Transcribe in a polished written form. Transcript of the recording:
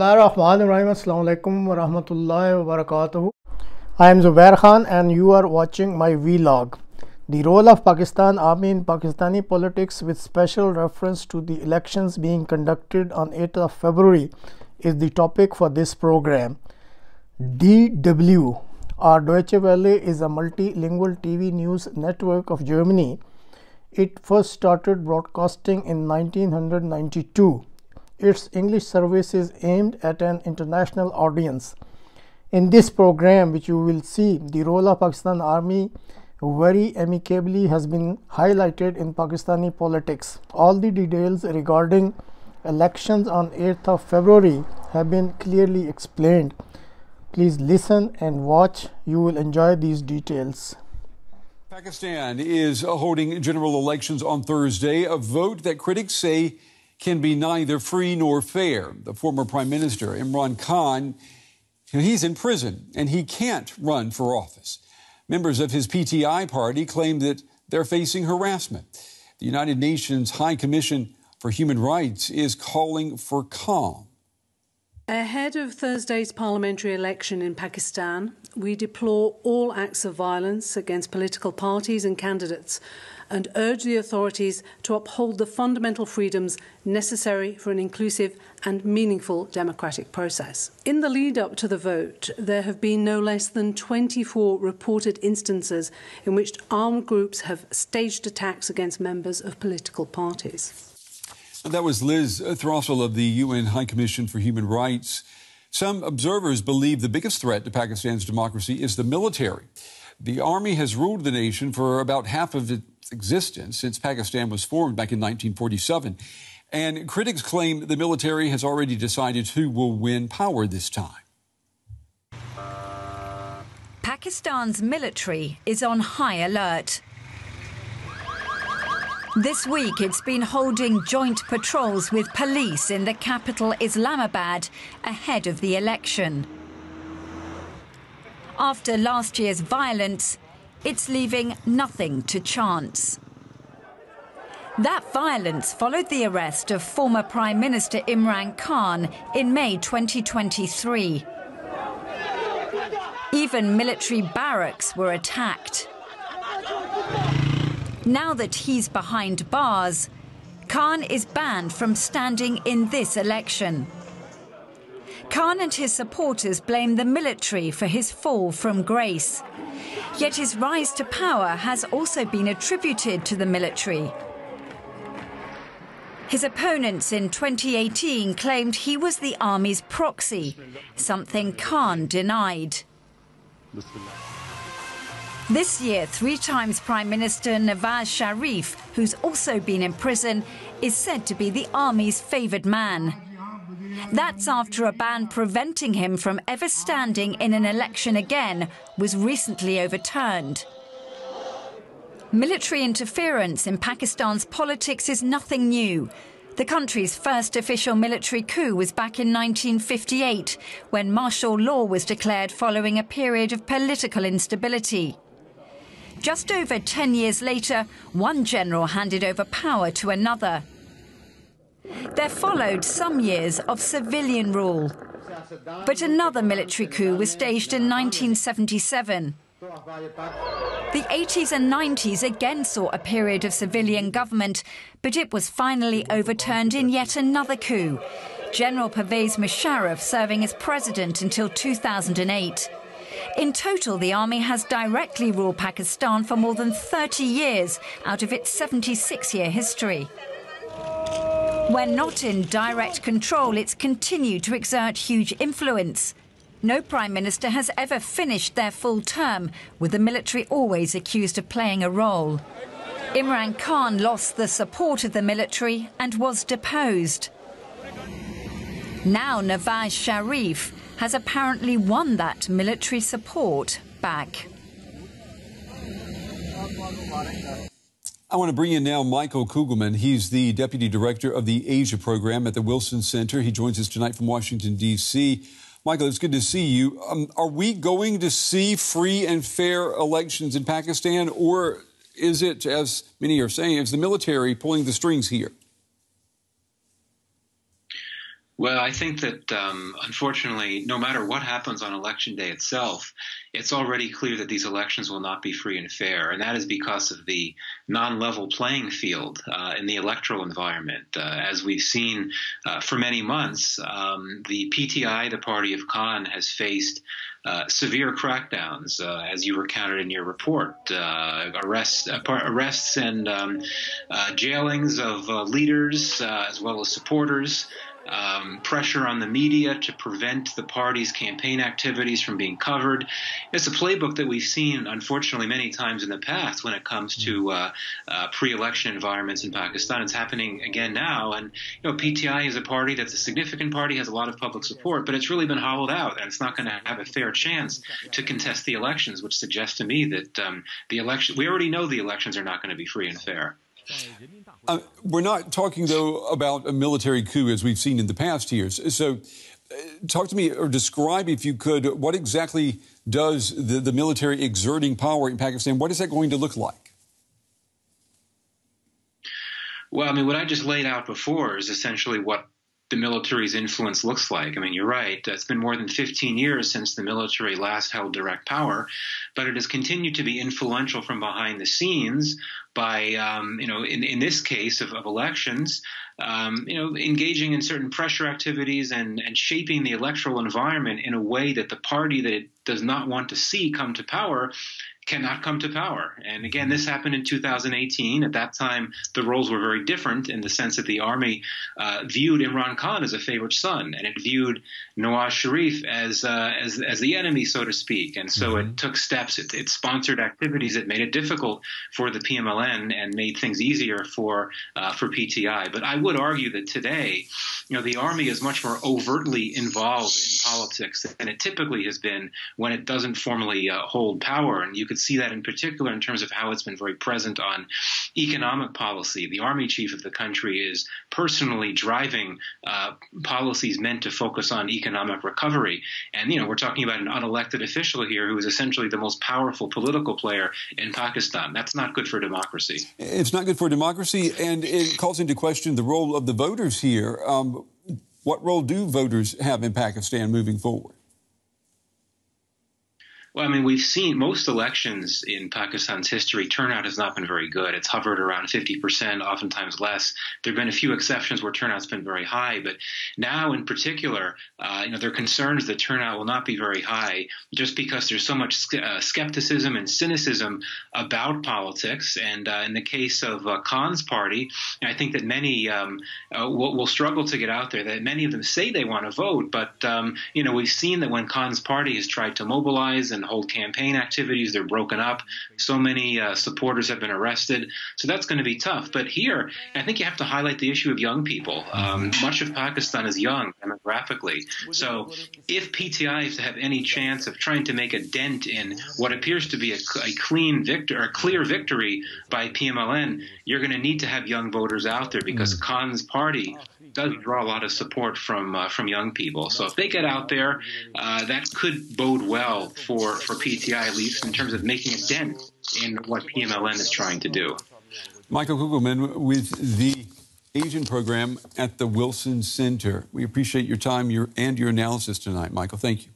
Bismillahirrahmanirrahim. Assalamu alaikum wa rahmatullahi wa barakatuh. I am Zubair Khan and you are watching my vlog. The role of Pakistan Army in Pakistani politics with special reference to the elections being conducted on 8th of February is the topic for this program. DW or Deutsche Welle is a multilingual TV news network of Germany. It first started broadcasting in 1992. Its English service is aimed at an international audience. In this program, which you will see, the role of Pakistan Army very amicably has been highlighted in Pakistani politics. All the details regarding elections on 8th of February have been clearly explained. Please listen and watch. You will enjoy these details. Pakistan is holding general elections on Thursday, a vote that critics say can be neither free nor fair. The former Prime Minister, Imran Khan, he's in prison and he can't run for office. Members of his PTI party claim that they're facing harassment. The United Nations High Commission for Human Rights is calling for calm. Ahead of Thursday's parliamentary election in Pakistan, we deplore all acts of violence against political parties and candidates and urge the authorities to uphold the fundamental freedoms necessary for an inclusive and meaningful democratic process. In the lead-up to the vote, there have been no less than 24 reported instances in which armed groups have staged attacks against members of political parties. That was Liz Throssell of the UN High Commission for Human Rights. Some observers believe the biggest threat to Pakistan's democracy is the military. The army has ruled the nation for about half of its existence since Pakistan was formed back in 1947. And critics claim the military has already decided who will win power this time. Pakistan's military is on high alert. This week, it's been holding joint patrols with police in the capital, Islamabad, ahead of the election. After last year's violence, it's leaving nothing to chance. That violence followed the arrest of former Prime Minister Imran Khan in May 2023. Even military barracks were attacked. Now that he's behind bars, Khan is banned from standing in this election. Khan and his supporters blame the military for his fall from grace. Yet his rise to power has also been attributed to the military. His opponents in 2018 claimed he was the army's proxy, something Khan denied. This year, 3 times Prime Minister Nawaz Sharif, who's also been in prison, is said to be the army's favoured man. That's after a ban preventing him from ever standing in an election again was recently overturned. Military interference in Pakistan's politics is nothing new. The country's first official military coup was back in 1958, when martial law was declared following a period of political instability. Just over 10 years later, one general handed over power to another. There followed some years of civilian rule. But another military coup was staged in 1977. The 80s and 90s again saw a period of civilian government, but it was finally overturned in yet another coup, General Pervez Musharraf serving as president until 2008. In total, the army has directly ruled Pakistan for more than 30 years out of its 76-year history. When not in direct control, it's continued to exert huge influence. No prime minister has ever finished their full term, with the military always accused of playing a role. Imran Khan lost the support of the military and was deposed. Now Nawaz Sharif has apparently won that military support back. I want to bring in now Michael Kugelman. He's the Deputy Director of the Asia Program at the Wilson Center. He joins us tonight from Washington, D.C. Michael, it's good to see you. Are we going to see free and fair elections in Pakistan, or is it, as many are saying, is the military pulling the strings here? Well, I think that, unfortunately, no matter what happens on election day itself, it's already clear that these elections will not be free and fair. And that is because of the non-level playing field in the electoral environment. As we've seen for many months, the PTI, the party of Khan, has faced severe crackdowns, as you recounted in your report, arrests and jailings of leaders as well as supporters. Pressure on the media to prevent the party's campaign activities from being covered. It's a playbook that we've seen, unfortunately, many times in the past when it comes to pre-election environments in Pakistan. It's happening again now. And, PTI is a party that's a significant party, has a lot of public support, but it's really been hollowed out, and it's not going to have a fair chance to contest the elections, which suggests to me that we already know the elections are not going to be free and fair. We're not talking, though, about a military coup as we've seen in the past years. So talk to me or describe, if you could, what exactly does the military exerting power in Pakistan, what is that going to look like? Well, I mean, what I just laid out before is essentially what the military's influence looks like. I mean, you're right. It's been more than 15 years since the military last held direct power, but it has continued to be influential from behind the scenes by, in this case of elections, engaging in certain pressure activities and shaping the electoral environment in a way that the party that it does not want to see come to power cannot come to power. And again, this happened in 2018. At that time, the roles were very different in the sense that the army viewed Imran Khan as a favorite son, and it viewed Nawaz Sharif as the enemy, so to speak. And so it took steps. It sponsored activities that made it difficult for the PMLN and made things easier for PTI. But I would argue that today, the army is much more overtly involved in politics than it typically has been when it doesn't formally hold power. And you could see that in particular in terms of how it's been very present on economic policy. The army chief of the country is personally driving policies meant to focus on economic recovery. And, we're talking about an unelected official here who is essentially the most powerful political player in Pakistan. That's not good for democracy. It's not good for democracy, and it calls into question the role of the voters here. What role do voters have in Pakistan moving forward? Well, I mean, we've seen most elections in Pakistan's history, turnout has not been very good. It's hovered around 50%, oftentimes less. There have been a few exceptions where turnout's been very high. But now, in particular, there are concerns that turnout will not be very high just because there's so much skepticism and cynicism about politics. And in the case of Khan's party, I think that many will struggle to get out there. That many of them say they want to vote. But, we've seen that when Khan's party has tried to mobilize and hold campaign activities, they're broken up. So many supporters have been arrested. So that's going to be tough. But here, I think you have to highlight the issue of young people. Much of Pakistan is young demographically. So if PTI is to have any chance of trying to make a dent in what appears to be a clear victory by PMLN, you're going to need to have young voters out there because Khan's party does draw a lot of support from young people. So if they get out there, that could bode well for PTI, at least in terms of making a dent in what PMLN is trying to do. Michael Kugelman with the Asian program at the Wilson Center. We appreciate your time and your analysis tonight, Michael. Thank you.